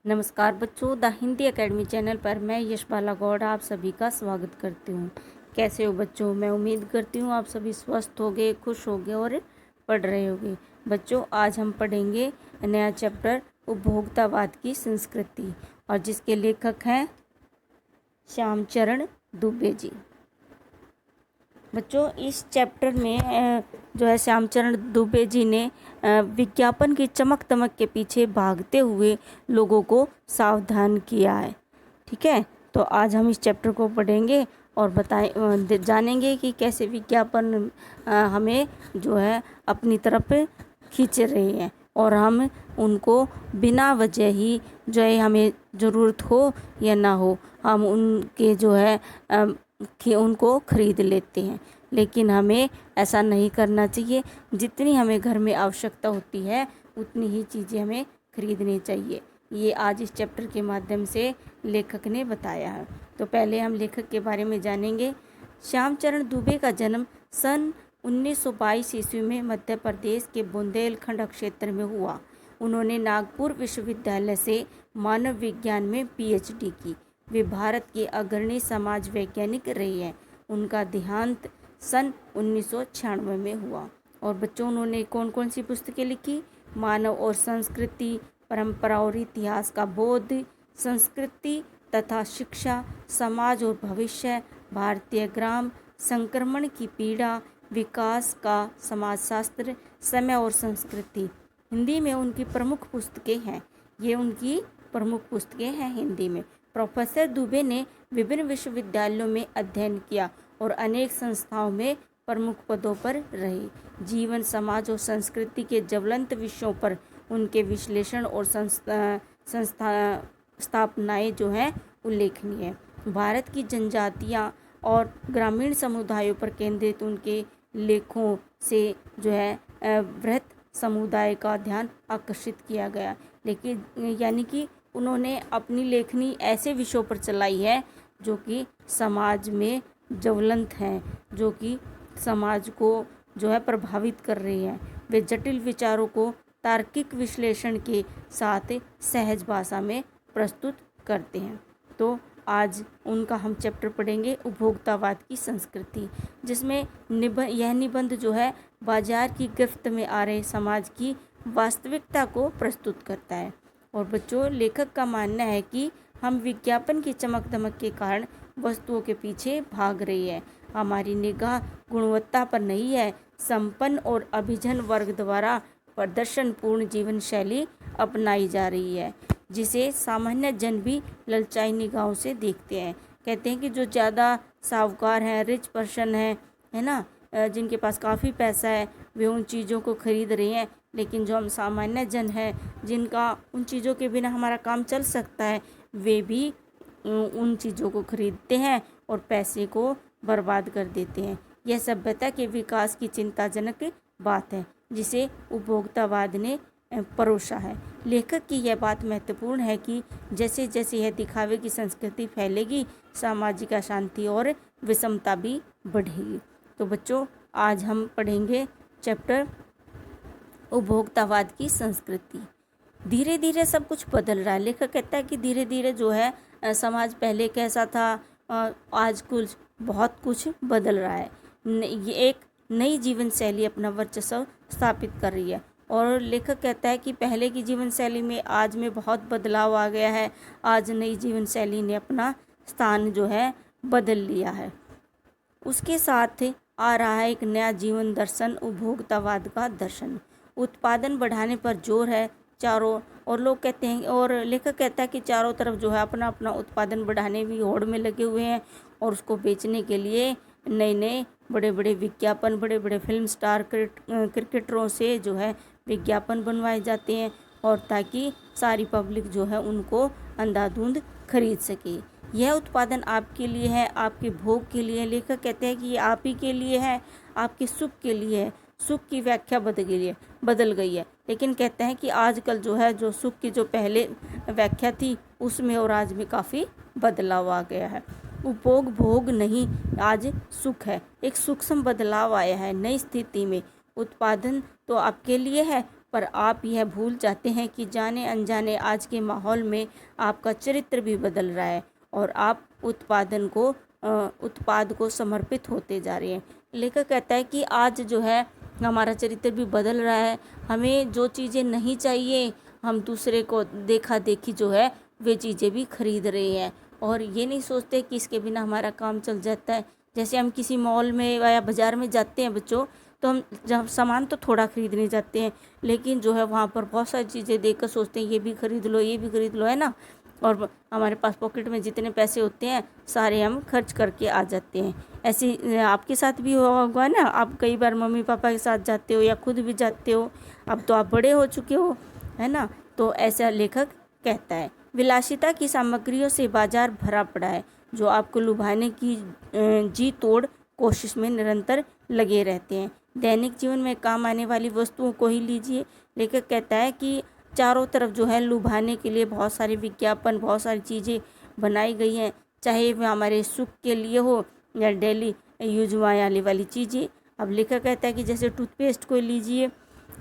नमस्कार बच्चों, the Hindi academy channel पर मैं यशबाला गौड़ आप सभी का स्वागत करती हूँ। कैसे हो बच्चों? मैं उम्मीद करती हूँ आप सभी स्वस्थ होगे, खुश होगे और पढ़ रहे होगे। बच्चों, आज हम पढ़ेंगे नया चैप्टर उपभोक्तावाद की संस्कृति, और जिसके लेखक हैं श्यामचरण दुबे जी। बच्चों, इस चैप्टर में जो है श्यामचरण दुबे जी ने विज्ञापन की चमक दमक के पीछे भागते हुए लोगों को सावधान किया है। ठीक है, तो आज हम इस चैप्टर को पढ़ेंगे और जानेंगे कि कैसे विज्ञापन हमें जो है अपनी तरफ खींच रहे हैं, और हम उनको बिना वजह ही जो है हमें ज़रूरत हो या ना हो, हम उनके जो है कि उनको खरीद लेते हैं। लेकिन हमें ऐसा नहीं करना चाहिए। जितनी हमें घर में आवश्यकता होती है उतनी ही चीज़ें हमें खरीदनी चाहिए। ये आज इस चैप्टर के माध्यम से लेखक ने बताया है। तो पहले हम लेखक के बारे में जानेंगे। श्यामचरण दुबे का जन्म सन 1922 ईस्वी में मध्य प्रदेश के बुंदेलखंड क्षेत्र में हुआ। उन्होंने नागपुर विश्वविद्यालय से मानव विज्ञान में PhD की। वे भारत के अग्रणी समाज वैज्ञानिक रहे हैं। उनका देहांत सन 1996 में हुआ। और बच्चों, उन्होंने कौन कौन सी पुस्तकें लिखी? मानव और संस्कृति, परंपरा और इतिहास का बोध, संस्कृति तथा शिक्षा, समाज और भविष्य, भारतीय ग्राम, संक्रमण की पीड़ा, विकास का समाजशास्त्र, समय और संस्कृति। हिंदी में उनकी प्रमुख पुस्तकें हैं। ये उनकी प्रमुख पुस्तकें हैं हिंदी में। प्रोफेसर दुबे ने विभिन्न विश्वविद्यालयों में अध्ययन किया और अनेक संस्थाओं में प्रमुख पदों पर रहे। जीवन, समाज और संस्कृति के ज्वलंत विषयों पर उनके विश्लेषण और स्थापनाएं जो हैं उल्लेखनीय है। भारत की जनजातियां और ग्रामीण समुदायों पर केंद्रित उनके लेखों से जो है वृहत समुदाय का ध्यान आकर्षित किया गया। लेकिन यानी कि उन्होंने अपनी लेखनी ऐसे विषयों पर चलाई है जो कि समाज में ज्वलंत हैं, जो कि समाज को जो है प्रभावित कर रही हैं। वे जटिल विचारों को तार्किक विश्लेषण के साथ सहज भाषा में प्रस्तुत करते हैं। तो आज उनका हम चैप्टर पढ़ेंगे उपभोक्तावाद की संस्कृति, जिसमें यह निबंध जो है बाजार की गिरफ्त में आ रहे समाज की वास्तविकता को प्रस्तुत करता है। और बच्चों, लेखक का मानना है कि हम विज्ञापन की चमक दमक के कारण वस्तुओं के पीछे भाग रही है। हमारी निगाह गुणवत्ता पर नहीं है। संपन्न और अभिजन वर्ग द्वारा प्रदर्शनपूर्ण जीवन शैली अपनाई जा रही है, जिसे सामान्य जन भी ललचाई निगाहों से देखते हैं। कहते हैं कि जो ज़्यादा साहूकार हैं, रिच पर्सन है ना, जिनके पास काफ़ी पैसा है, वे उन चीज़ों को खरीद रहे हैं। लेकिन जो हम सामान्य जन हैं, जिनका उन चीज़ों के बिना हमारा काम चल सकता है, वे भी उन चीज़ों को खरीदते हैं और पैसे को बर्बाद कर देते हैं। यह सभ्यता के विकास की चिंताजनक बात है, जिसे उपभोक्तावाद ने परोसा है। लेखक की यह बात महत्वपूर्ण है कि जैसे जैसे यह दिखावे की संस्कृति फैलेगी, सामाजिक अशांति और विषमता भी बढ़ेगी। तो बच्चों, आज हम पढ़ेंगे चैप्टर उपभोक्तावाद की संस्कृति। धीरे धीरे सब कुछ बदल रहा है। लेखक कहता है कि धीरे धीरे जो है समाज पहले कैसा था, आज कुछ बहुत कुछ बदल रहा है। ये एक नई जीवन शैली अपना वर्चस्व स्थापित कर रही है। और लेखक कहता है कि पहले की जीवन शैली में आज में बहुत बदलाव आ गया है। आज नई जीवन शैली ने अपना स्थान जो है बदल लिया है। उसके साथ आ रहा है एक नया जीवन दर्शन, उपभोक्तावाद का दर्शन। उत्पादन बढ़ाने पर जोर है चारों, और लोग कहते हैं, और लेखक कहता है कि चारों तरफ जो है अपना अपना उत्पादन बढ़ाने भी होड़ में लगे हुए हैं, और उसको बेचने के लिए नए नए बड़े बड़े विज्ञापन, बड़े बड़े फिल्म स्टार, क्रिकेटरों से जो है विज्ञापन बनवाए जाते हैं, और ताकि सारी पब्लिक जो है उनको अंधाधुंध खरीद सके। यह उत्पादन आपके लिए है, आपके भोग के लिए। लेखक कहते हैं कि ये आप ही के लिए है, आपके सुख के लिए है। सुख की व्याख्या बदल गई है। लेकिन कहते हैं कि आजकल जो है, जो सुख की जो पहले व्याख्या थी उसमें और आज में काफ़ी बदलाव आ गया है। उपभोग भोग नहीं, आज सुख है। एक सूक्ष्म बदलाव आया है नई स्थिति में। उत्पादन तो आपके लिए है, पर आप यह भूल जाते हैं कि जाने अनजाने आज के माहौल में आपका चरित्र भी बदल रहा है और आप उत्पाद को समर्पित होते जा रहे हैं। लेखक कहता है कि आज जो है हमारा चरित्र भी बदल रहा है। हमें जो चीज़ें नहीं चाहिए, हम दूसरे को देखा देखी जो है वे चीज़ें भी खरीद रहे हैं और ये नहीं सोचते कि इसके बिना हमारा काम चल जाता है। जैसे हम किसी मॉल में या बाज़ार में जाते हैं बच्चों, तो हम जब सामान तो थोड़ा खरीदने जाते हैं, लेकिन जो है वहाँ पर बहुत सारी चीज़ें देखकर सोचते हैं ये भी खरीद लो, ये भी खरीद लो, है ना। और हमारे पास पॉकेट में जितने पैसे होते हैं सारे हम खर्च करके आ जाते हैं। ऐसे आपके साथ भी हुआ होगा ना, आप कई बार मम्मी पापा के साथ जाते हो या खुद भी जाते हो, अब तो आप बड़े हो चुके हो, है ना। तो ऐसा लेखक कहता है। विलासिता की सामग्रियों से बाजार भरा पड़ा है जो आपको लुभाने की जी तोड़ कोशिश में निरंतर लगे रहते हैं। दैनिक जीवन में काम आने वाली वस्तुओं को ही लीजिए। लेखक कहता है कि चारों तरफ जो है लुभाने के लिए बहुत सारे विज्ञापन, बहुत सारी चीज़ें बनाई गई हैं, चाहे वह हमारे सुख के लिए हो या डेली यूज में आने वाली चीज़ें। अब लेखक कहता है कि जैसे टूथपेस्ट को लीजिए,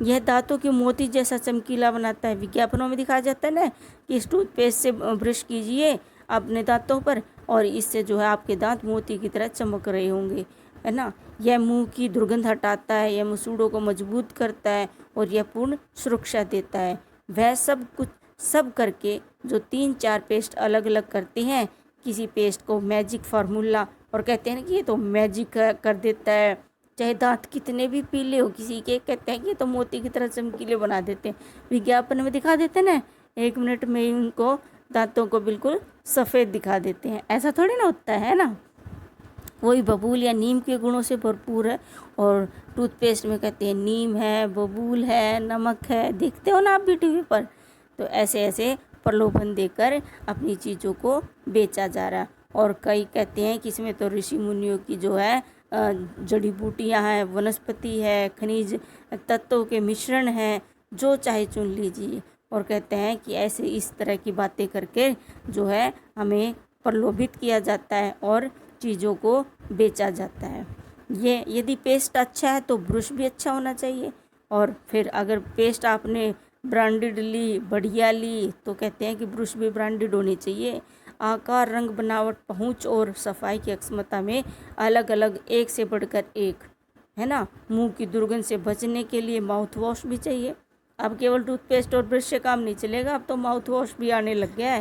यह दांतों के मोती जैसा चमकीला बनाता है। विज्ञापनों में दिखाया जाता है ना कि इस टूथपेस्ट से ब्रश कीजिए अपने दांतों पर और इससे जो है आपके दांत मोती की तरह चमक रहे होंगे, है ना। यह मुंह की दुर्गंध हटाता है, यह मसूड़ों को मजबूत करता है और यह पूर्ण सुरक्षा देता है। वह सब करके जो 3-4 पेस्ट अलग अलग करते हैं, किसी पेस्ट को मैजिक फार्मूला और कहते हैं ना कि ये तो मैजिक कर देता है, चाहे दांत कितने भी पीले हो किसी के, कहते हैं कि ये तो मोती की तरह चमकीले बना देते हैं। विज्ञापन में दिखा देते हैं ना, 1 मिनट में ही उनको दांतों को बिल्कुल सफ़ेद दिखा देते हैं। ऐसा थोड़ी ना होता है ना। वही बबूल या नीम के गुणों से भरपूर है और टूथपेस्ट में कहते हैं नीम है, बबूल है, नमक है, देखते हो ना आप भी टीवी पर। तो ऐसे ऐसे प्रलोभन देकर अपनी चीज़ों को बेचा जा रहा है। और कई कहते हैं कि इसमें तो ऋषि मुनियों की जो है जड़ी बूटियाँ हैं, वनस्पति है, खनिज तत्वों के मिश्रण हैं, जो चाहे चुन लीजिए। और कहते हैं कि ऐसे इस तरह की बातें करके जो है हमें प्रलोभित किया जाता है और चीज़ों को बेचा जाता है। ये यदि पेस्ट अच्छा है तो ब्रश भी अच्छा होना चाहिए। और फिर अगर पेस्ट आपने ब्रांडेड ली, बढ़िया ली, तो कहते हैं कि ब्रश भी ब्रांडेड होनी चाहिए। आकार, रंग, बनावट, पहुंच और सफाई की अक्षमता में अलग अलग एक से बढ़कर एक, है ना। मुंह की दुर्गंध से बचने के लिए माउथ वॉश भी चाहिए। अब केवल टूथपेस्ट और ब्रश से काम नहीं चलेगा, अब तो माउथ वॉश भी आने लग गया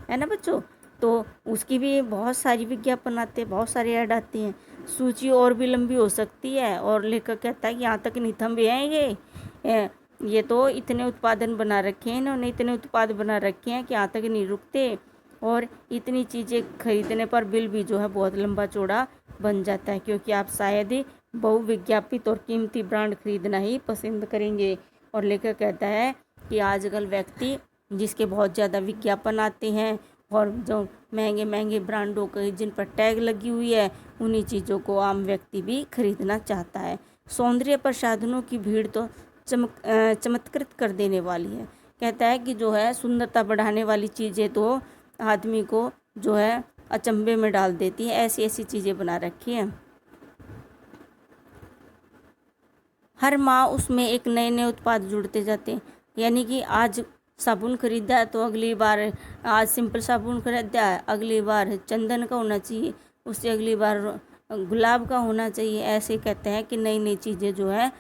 है ना बच्चों। तो उसकी भी बहुत सारी विज्ञापन आते हैं, बहुत सारे ऐड आती हैं। सूची और भी लंबी हो सकती है और लेखक कहता है कि यहाँ तक नहीं थमे हैं ये तो इतने उत्पादन बना रखे हैं इन्होंने, इतने उत्पाद बना रखे हैं कि यहाँ तक नहीं रुकते और इतनी चीज़ें खरीदने पर बिल भी जो है बहुत लंबा चौड़ा बन जाता है, क्योंकि आप शायद ही बहुविज्ञापित और कीमती ब्रांड खरीदना ही पसंद करेंगे। और लेखक कहता है कि आजकल व्यक्ति जिसके बहुत ज़्यादा विज्ञापन आते हैं और जो महंगे महंगे ब्रांडों के जिन पर टैग लगी हुई है, उन्हीं चीज़ों को आम व्यक्ति भी खरीदना चाहता है। सौंदर्य प्रसाधनों की भीड़ तो चमत्कृत कर देने वाली है। कहता है कि जो है सुंदरता बढ़ाने वाली चीज़ें तो आदमी को जो है अचंभे में डाल देती है, ऐसी ऐसी चीज़ें बना रखी हैं। हर माह उसमें एक नए नए उत्पाद जुड़ते जाते हैं। यानी कि आज साबुन खरीदा है तो अगली बार, आज सिंपल साबुन खरीदा है, अगली बार चंदन का होना चाहिए, उससे अगली बार गुलाब का होना चाहिए। ऐसे कहते हैं कि नई नई चीज़ें जो है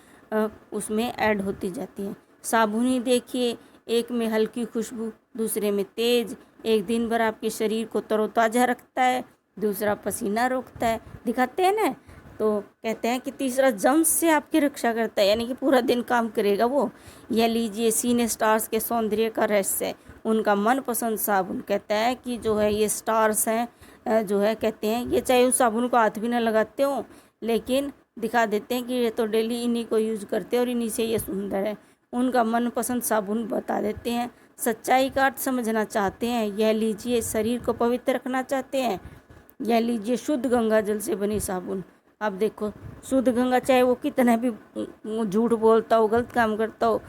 उसमें ऐड होती जाती हैं। साबुन ही देखिए, एक में हल्की खुशबू, दूसरे में तेज़, एक दिन भर आपके शरीर को तरोताज़ा रखता है, दूसरा पसीना रोकता है, दिखाते हैं ना। तो कहते हैं कि तीसरा जम्स से आपकी रक्षा करता है, यानी कि पूरा दिन काम करेगा वो। यह लीजिए सिने स्टार्स के सौंदर्य का रहस्य, उनका मनपसंद साबुन। कहता है कि जो है ये स्टार्स हैं जो है, कहते हैं ये चाहे उस साबुन को हाथ भी ना लगाते हो, लेकिन दिखा देते हैं कि ये तो डेली इन्हीं को यूज़ करते हैं और इन्हीं से ये सुंदर है। उनका मनपसंद साबुन बता देते हैं। सच्चाई का अर्थ समझना चाहते हैं, यह लीजिए। शरीर को पवित्र रखना चाहते हैं, यह लीजिए शुद्ध गंगा जल से बनी साबुन। अब देखो शुद्ध गंगा, चाहे वो कितना भी झूठ बोलता हो, गलत काम करता हो,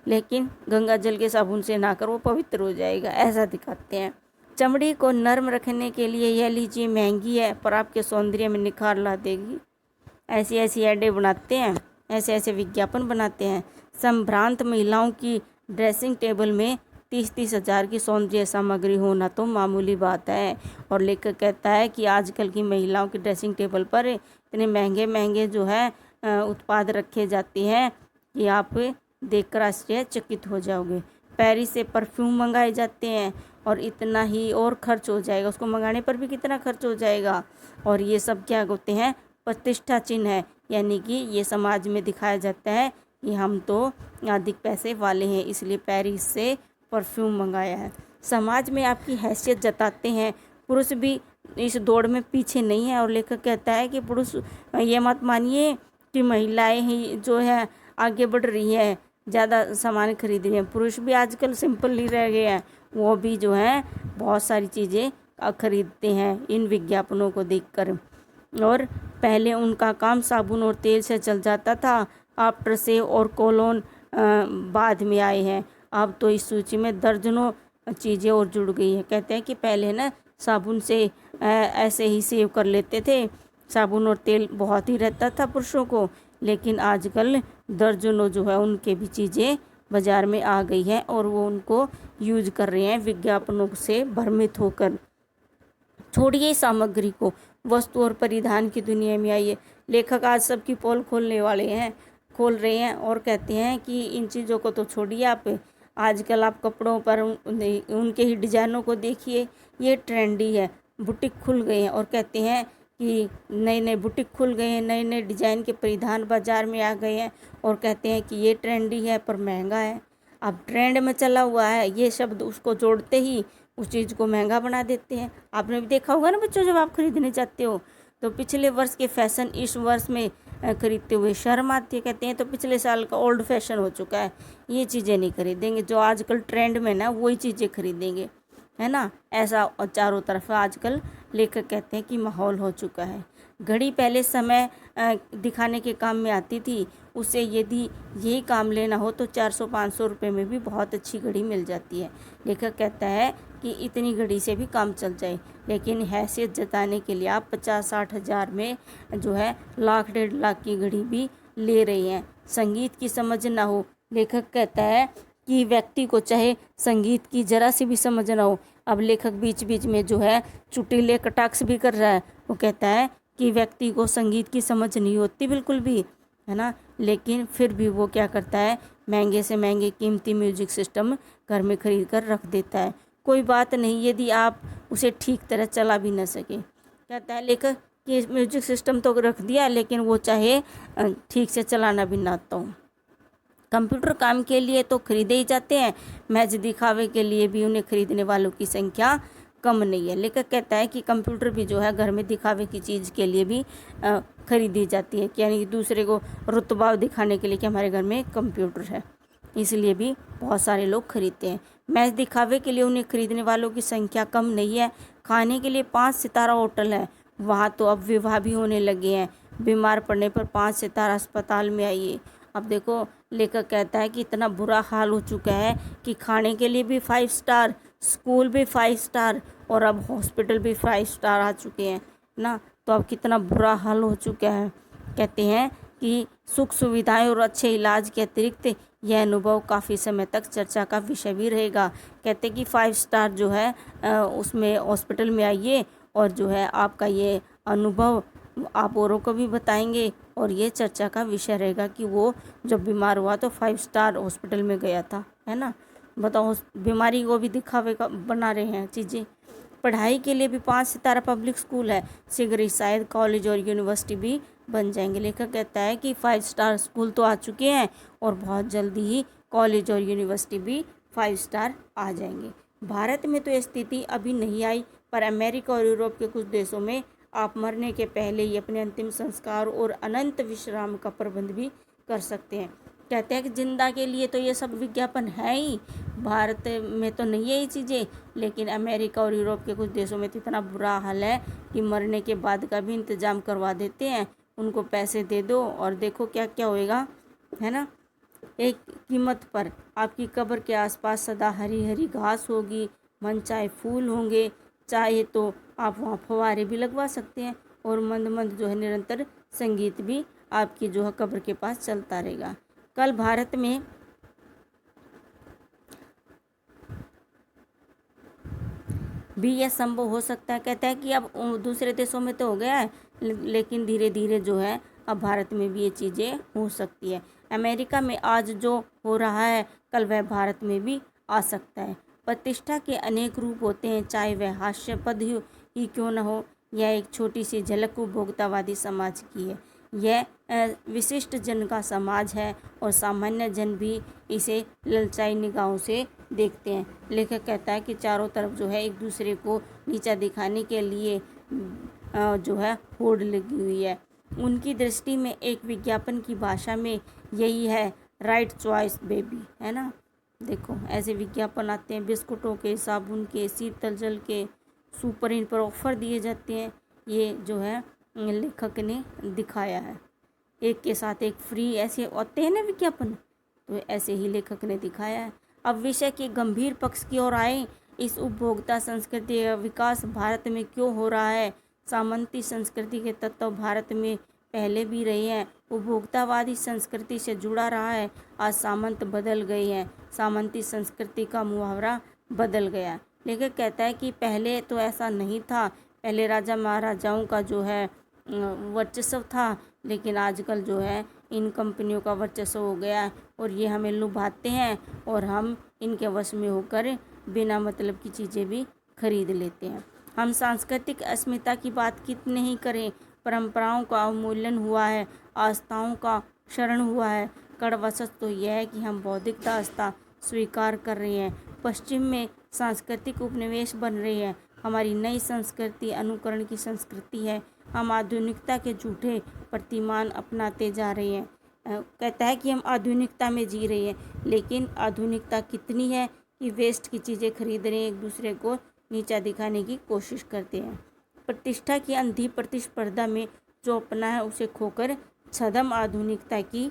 लेकिन गंगा जल के साबुन से नहाकर वो पवित्र हो जाएगा, ऐसा दिखाते हैं। चमड़ी को नर्म रखने के लिए यह लीजिए, महंगी है पर आपके सौंदर्य में निखार ला देगी। ऐसी ऐसी ऐडें बनाते हैं ऐसे ऐसे विज्ञापन बनाते हैं। संभ्रांत महिलाओं की ड्रेसिंग टेबल में 30-30 हज़ार की सौंदर्य सामग्री होना तो मामूली बात है। और लेखक कहता है कि आजकल की महिलाओं की ड्रेसिंग टेबल पर इतने महंगे महंगे जो है उत्पाद रखे जाते हैं कि आप देखकर आश्चर्यचकित हो जाओगे। पेरिस से परफ्यूम मंगाए जाते हैं और इतना ही और खर्च हो जाएगा, उसको मंगाने पर भी कितना खर्च हो जाएगा। और ये सब क्या होते हैं, प्रतिष्ठा चिन्ह है, यानी कि ये समाज में दिखाया जाता है कि हम तो अधिक पैसे वाले हैं, इसलिए पेरिस से परफ्यूम मंगाया है। समाज में आपकी हैसियत जताते हैं। पुरुष भी इस दौड़ में पीछे नहीं है। और लेखक कहता है कि पुरुष ये मत मानिए कि महिलाएं ही जो है आगे बढ़ रही हैं, ज़्यादा सामान खरीद रही हैं। पुरुष भी आजकल सिंपल नहीं रह गए हैं, वो भी जो है बहुत सारी चीज़ें खरीदते हैं इन विज्ञापनों को देखकर। और पहले उनका काम साबुन और तेल से चल जाता था, आफ्टर सेव और कोलोन बाद में आए हैं। अब तो इस सूची में दर्जनों चीज़ें और जुड़ गई हैं। कहते हैं कि पहले ना साबुन से ऐसे ही सेव कर लेते थे, साबुन और तेल बहुत ही रहता था पुरुषों को, लेकिन आजकल दर्जनों जो है उनके भी चीज़ें बाज़ार में आ गई हैं और वो उनको यूज कर रहे हैं विज्ञापनों से भ्रमित होकर। छोड़िए सामग्री को, वस्तु और परिधान की दुनिया में आइए। लेखक आज सबकी पोल खोल रहे हैं और कहते हैं कि इन चीज़ों को तो छोड़िए आप, आजकल आप कपड़ों पर उनके ही डिज़ाइनों को देखिए, ये ट्रेंडी है। बुटीक खुल गए हैं और कहते हैं कि नए नए बुटीक खुल गए हैं, नए नए डिज़ाइन के परिधान बाज़ार में आ गए हैं और कहते हैं कि ये ट्रेंडी है पर महंगा है। अब ट्रेंड में चला हुआ है, ये शब्द उसको जोड़ते ही उस चीज़ को महंगा बना देते हैं। आपने भी देखा होगा ना बच्चों, जब आप खरीदने जाते हो तो पिछले वर्ष के फैशन इस वर्ष में खरीदते हुए शर्म आती है। कहते हैं तो पिछले साल का ओल्ड फैशन हो चुका है, ये चीज़ें नहीं खरीदेंगे, जो आजकल ट्रेंड में ना वही चीज़ें खरीदेंगे, है ना। ऐसा चारों तरफ आजकल लेखक कहते हैं कि माहौल हो चुका है। घड़ी पहले समय दिखाने के काम में आती थी, उससे यदि यही काम लेना हो तो 400-500 रुपये में भी बहुत अच्छी घड़ी मिल जाती है। लेखक कहता है कि इतनी घड़ी से भी काम चल जाए, लेकिन हैसियत जताने के लिए आप 50-60 हज़ार में जो है 1,00,000-1.5 लाख की घड़ी भी ले रहे हैं। संगीत की समझ ना हो, लेखक कहता है कि व्यक्ति को चाहे संगीत की जरा सी भी समझ ना हो। अब लेखक बीच बीच में जो है चुटीले कटाक्ष भी कर रहा है। वो कहता है कि व्यक्ति को संगीत की समझ नहीं होती बिल्कुल भी, है ना, लेकिन फिर भी वो क्या करता है, महंगे से महंगे कीमती म्यूजिक सिस्टम घर में खरीद कर रख देता है। कोई बात नहीं यदि आप उसे ठीक तरह चला भी न सके। कहता है लेखक कि म्यूजिक सिस्टम तो रख दिया, लेकिन वो चाहे ठीक से चलाना भी ना आता हो। कंप्यूटर काम के लिए तो खरीदे ही जाते हैं, महज दिखावे के लिए भी उन्हें खरीदने वालों की संख्या कम नहीं है। लेखक कहता है कि कंप्यूटर भी जो है घर में दिखावे की चीज़ के लिए भी खरीदी जाती है, यानी दूसरे को रुतबा दिखाने के लिए कि हमारे घर में कंप्यूटर है, इसलिए भी बहुत सारे लोग खरीदते हैं। महज दिखावे के लिए उन्हें खरीदने वालों की संख्या कम नहीं है। खाने के लिए 5 सितारा होटल है, वहाँ तो अब विवाह भी होने लगे हैं। बीमार पड़ने पर 5 सितारा अस्पताल में आइए। अब देखो लेखक कहता है कि इतना बुरा हाल हो चुका है कि खाने के लिए भी 5 स्टार, स्कूल भी 5 स्टार और अब हॉस्पिटल भी 5 स्टार आ चुके हैं ना। तो अब कितना बुरा हाल हो चुका है। कहते हैं कि सुख सुविधाएं और अच्छे इलाज के अतिरिक्त यह अनुभव काफ़ी समय तक चर्चा का विषय भी रहेगा। कहते हैं कि 5 स्टार जो है उसमें हॉस्पिटल में आइए और जो है आपका ये अनुभव आप औरों को भी बताएंगे और ये चर्चा का विषय रहेगा कि वो जब बीमार हुआ तो 5 स्टार हॉस्पिटल में गया था, है ना। बताओ, बीमारी को भी दिखावे का बना रहे हैं चीज़ें। पढ़ाई के लिए भी 5 सितारा पब्लिक स्कूल है, शीघ्र ही शायद कॉलेज और यूनिवर्सिटी भी बन जाएंगे। लेखक कहता है कि 5 स्टार स्कूल तो आ चुके हैं और बहुत जल्दी ही कॉलेज और यूनिवर्सिटी भी 5 स्टार आ जाएंगे। भारत में तो ये स्थिति अभी नहीं आई, पर अमेरिका और यूरोप के कुछ देशों में आप मरने के पहले ही अपने अंतिम संस्कार और अनंत विश्राम का प्रबंध भी कर सकते हैं। कहते हैं कि जिंदा के लिए तो ये सब विज्ञापन है ही, भारत में तो नहीं है ये चीज़ें, लेकिन अमेरिका और यूरोप के कुछ देशों में तो इतना बुरा हाल है कि मरने के बाद का भी इंतज़ाम करवा देते हैं। उनको पैसे दे दो और देखो क्या क्या होएगा, है ना। एक कीमत पर आपकी कब्र के आसपास सदा हरी हरी घास होगी, मन चाहे फूल होंगे, चाहे तो आप वहाँ फव्वारे भी लगवा सकते हैं और मंद मंद जो है निरंतर संगीत भी आपकी जो है कब्र के पास चलता रहेगा। कल भारत में भी यह संभव हो सकता है। कहता है कि अब दूसरे देशों में तो हो गया है, लेकिन धीरे धीरे जो है अब भारत में भी ये चीज़ें हो सकती है। अमेरिका में आज जो हो रहा है कल वह भारत में भी आ सकता है। प्रतिष्ठा के अनेक रूप होते हैं, चाहे वह हास्यास्पद ही क्यों न हो। यह एक छोटी सी झलक उपभोक्तावादी समाज की है। यह विशिष्ट जन का समाज है और सामान्य जन भी इसे ललचाई निगाहों से देखते हैं। लेखक कहता है कि चारों तरफ जो है एक दूसरे को नीचा दिखाने के लिए जो है होड़ लगी हुई है। उनकी दृष्टि में एक विज्ञापन की भाषा में यही है, राइट चॉइस बेबी, है ना। देखो ऐसे विज्ञापन आते हैं, बिस्कुटों के, साबुन के, शीतल जल के, सुपर इन पर ऑफर दिए जाते हैं। ये जो है लेखक ने दिखाया है, एक के साथ एक फ्री, ऐसे आते हैं ना विज्ञापन, तो ऐसे ही लेखक ने दिखाया है। अब विषय के गंभीर पक्ष की ओर आए। इस उपभोक्ता संस्कृति का विकास भारत में क्यों हो रहा है। सामंती संस्कृति के तत्व भारत में पहले भी रहे हैं, उपभोक्तावादी संस्कृति से जुड़ा रहा है। आज सामंत बदल गए हैं, सामंती संस्कृति का मुहावरा बदल गया। लेखक कहता है कि पहले तो ऐसा नहीं था, पहले राजा महाराजाओं का जो है वर्चस्व था, लेकिन आजकल जो है इन कंपनियों का वर्चस्व हो गया है और ये हमें लुभाते हैं और हम इनके वश में होकर बिना मतलब की चीज़ें भी खरीद लेते हैं। हम सांस्कृतिक अस्मिता की बात कितने ही करें, परंपराओं का अवमूल्यन हुआ है, आस्थाओं का क्षरण हुआ है। कड़वा सच तो यह है कि हम बौद्धिकता आस्था स्वीकार कर रहे हैं, पश्चिम में सांस्कृतिक उपनिवेश बन रहे हैं। हमारी नई संस्कृति अनुकरण की संस्कृति है, हम आधुनिकता के झूठे प्रतिमान अपनाते जा रहे हैं। कहता है कि हम आधुनिकता में जी रहे हैं, लेकिन आधुनिकता कितनी है कि वेस्ट की चीज़ें खरीद रहे हैं, एक दूसरे को नीचा दिखाने की कोशिश करते हैं। प्रतिष्ठा की अंधी प्रतिस्पर्धा में जो अपना है उसे खोकर छद्म आधुनिकता की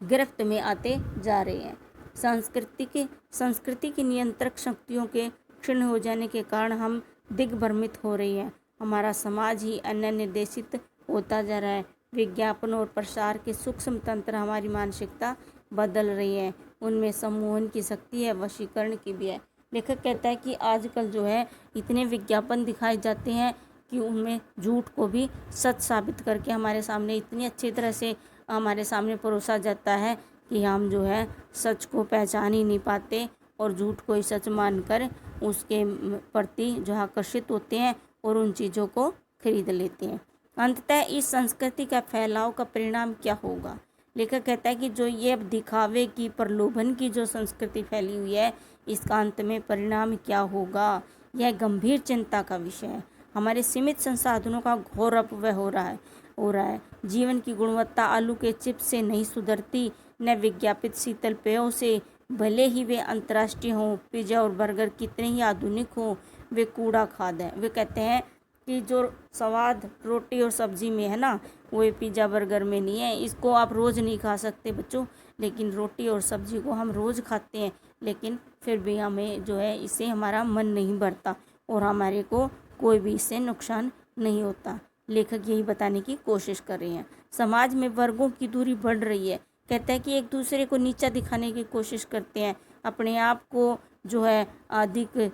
गिरफ्त में आते जा रहे हैं। संस्कृति की नियंत्रक शक्तियों के क्षीण हो जाने के कारण हम दिग्भ्रमित हो रही हैं। हमारा समाज ही अन्य निर्देशित होता जा रहा है। विज्ञापन और प्रसार के सूक्ष्म तंत्र हमारी मानसिकता बदल रही है, उनमें सम्मोहन की शक्ति है, वशीकरण की भी है। लेखक कहता है कि आजकल जो है इतने विज्ञापन दिखाए जाते हैं कि उनमें झूठ को भी सच साबित करके हमारे सामने इतनी अच्छी तरह से हमारे सामने परोसा जाता है कि हम जो है सच को पहचान ही नहीं पाते और झूठ को ही सच मानकर उसके प्रति जो आकर्षित होते हैं और उन चीज़ों को खरीद लेते हैं। अंततः इस संस्कृति का फैलाव का परिणाम क्या होगा। लेखक कहता है कि जो ये अब दिखावे की, प्रलोभन की जो संस्कृति फैली हुई है, इसका अंत में परिणाम क्या होगा, यह गंभीर चिंता का विषय है। हमारे सीमित संसाधनों का घोर अपव्यय हो रहा है। जीवन की गुणवत्ता आलू के चिप्स से नहीं सुधरती, न विज्ञापित शीतल पेयों से, भले ही वे अंतर्राष्ट्रीय हों। पिज़्ज़ा और बर्गर कितने ही आधुनिक हों, वे कूड़ा खाद हैं। वे कहते हैं कि जो स्वाद रोटी और सब्जी में है ना, वो पिज़्ज़ा बर्गर में नहीं है। इसको आप रोज़ नहीं खा सकते बच्चों, लेकिन रोटी और सब्जी को हम रोज़ खाते हैं, लेकिन फिर भी हमें जो है इससे हमारा मन नहीं भरता और हमारे को कोई भी इससे नुकसान नहीं होता। लेखक यही बताने की कोशिश कर रहे हैं। समाज में वर्गों की दूरी बढ़ रही है। कहता है कि एक दूसरे को नीचा दिखाने की कोशिश करते हैं, अपने आप को जो है अधिक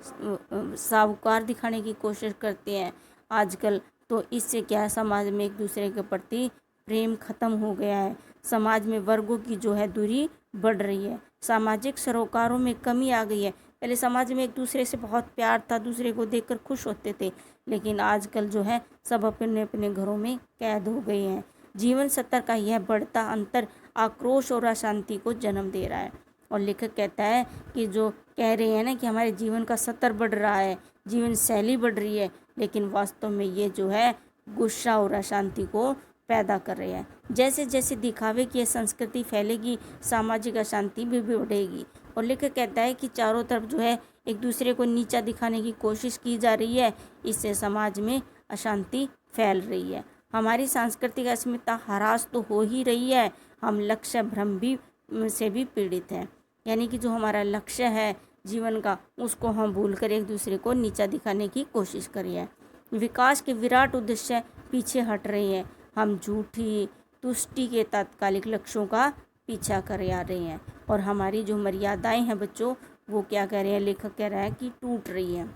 साहूकार दिखाने की कोशिश करते हैं आजकल। तो इससे क्या है, समाज में एक दूसरे के प्रति प्रेम खत्म हो गया है। समाज में वर्गों की जो है दूरी बढ़ रही है। सामाजिक सरोकारों में कमी आ गई है। पहले समाज में एक दूसरे से बहुत प्यार था, दूसरे को देखकर खुश होते थे, लेकिन आजकल जो है सब अपने अपने घरों में कैद हो गए हैं। जीवन स्तर का यह बढ़ता अंतर आक्रोश और अशांति को जन्म दे रहा है। और लेखक कहता है कि जो कह रहे हैं ना कि हमारे जीवन का स्तर बढ़ रहा है, जीवन शैली बढ़ रही है, लेकिन वास्तव में ये जो है गुस्सा और अशांति को पैदा कर रहे हैं। जैसे जैसे दिखावे की संस्कृति फैलेगी, सामाजिक अशांति भी बढ़ेगी। और लेखक कहता है कि चारों तरफ जो है एक दूसरे को नीचा दिखाने की कोशिश की जा रही है, इससे समाज में अशांति फैल रही है। हमारी सांस्कृतिक अस्मिता हरास तो हो ही रही है, हम लक्ष्य भ्रम भी से भी पीड़ित हैं। यानी कि जो हमारा लक्ष्य है जीवन का, उसको हम भूलकर एक दूसरे को नीचा दिखाने की कोशिश करिए। विकास के विराट उद्देश्य पीछे हट रहे हैं, हम झूठी तुष्टि के तात्कालिक लक्ष्यों का पीछा कर आ रहे हैं, और हमारी जो मर्यादाएं हैं बच्चों, वो क्या कह रहे हैं, लेखक कह रहा है कि टूट रही हैं।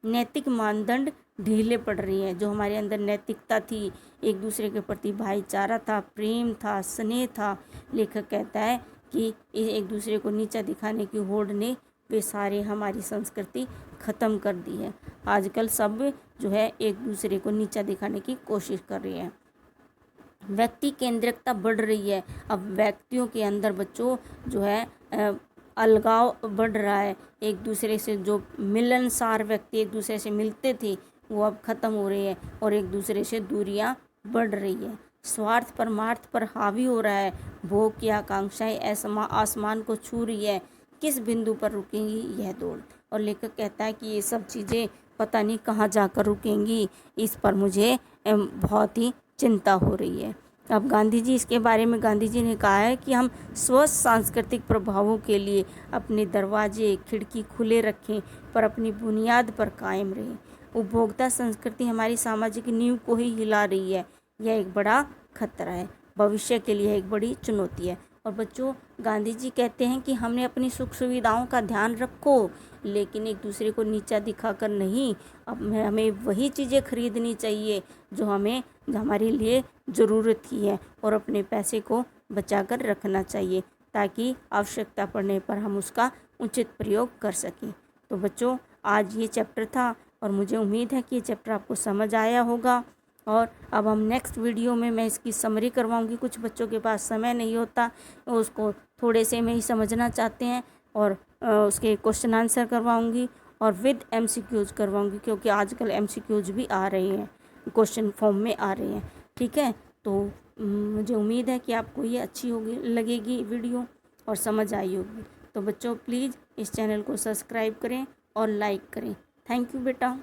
नैतिक मानदंड ढीले पड़ रही हैं। जो हमारे अंदर नैतिकता थी, एक दूसरे के प्रति भाईचारा था, प्रेम था, स्नेह था, लेखक कहता है कि एक दूसरे को नीचा दिखाने की होड़ ने वे सारे हमारी संस्कृति ख़त्म कर दी है। आजकल सब जो है एक दूसरे को नीचा दिखाने की कोशिश कर रहे हैं। व्यक्ति केंद्रिकता बढ़ रही है। अब व्यक्तियों के अंदर बच्चों जो है अलगाव बढ़ रहा है। एक दूसरे से जो मिलनसार व्यक्ति एक दूसरे से मिलते थे, वो अब ख़त्म हो रहे हैं, और एक दूसरे से दूरियां बढ़ रही है। स्वार्थ परमार्थ पर हावी हो रहा है। भोग की आकांक्षाएं आसमान को छू रही है। किस बिंदु पर रुकेंगी यह दौड़? और लेखक कहता है कि ये सब चीज़ें पता नहीं कहाँ जाकर रुकेंगी, इस पर मुझे बहुत ही चिंता हो रही है। अब गांधी जी, इसके बारे में गांधी जी ने कहा है कि हम स्वस्थ सांस्कृतिक प्रभावों के लिए अपने दरवाजे खिड़की खुले रखें, पर अपनी बुनियाद पर कायम रहें। उपभोक्ता संस्कृति हमारी सामाजिक नींव को ही हिला रही है। यह एक बड़ा खतरा है, भविष्य के लिए एक बड़ी चुनौती है। और बच्चों, गांधी जी कहते हैं कि हमने अपनी सुख सुविधाओं का ध्यान रखो, लेकिन एक दूसरे को नीचा दिखाकर नहीं। अब हमें वही चीज़ें खरीदनी चाहिए जो हमारे लिए ज़रूरत की है, और अपने पैसे को बचा कर रखना चाहिए, ताकि आवश्यकता पड़ने पर हम उसका उचित प्रयोग कर सकें। तो बच्चों, आज ये चैप्टर था, और मुझे उम्मीद है कि ये चैप्टर आपको समझ आया होगा। और अब हम नेक्स्ट वीडियो में मैं इसकी समरी करवाऊंगी। कुछ बच्चों के पास समय नहीं होता, उसको थोड़े से में ही समझना चाहते हैं, और उसके क्वेश्चन आंसर करवाऊंगी, और विद MCQs करवाऊंगी, क्योंकि आजकल MCQs भी आ रहे हैं, क्वेश्चन फॉर्म में आ रहे हैं। ठीक है, तो मुझे उम्मीद है कि आपको ये अच्छी लगेगी वीडियो, और समझ आई होगी। तो बच्चों, प्लीज़ इस चैनल को सब्सक्राइब करें और लाइक करें। थैंक यू बेटा।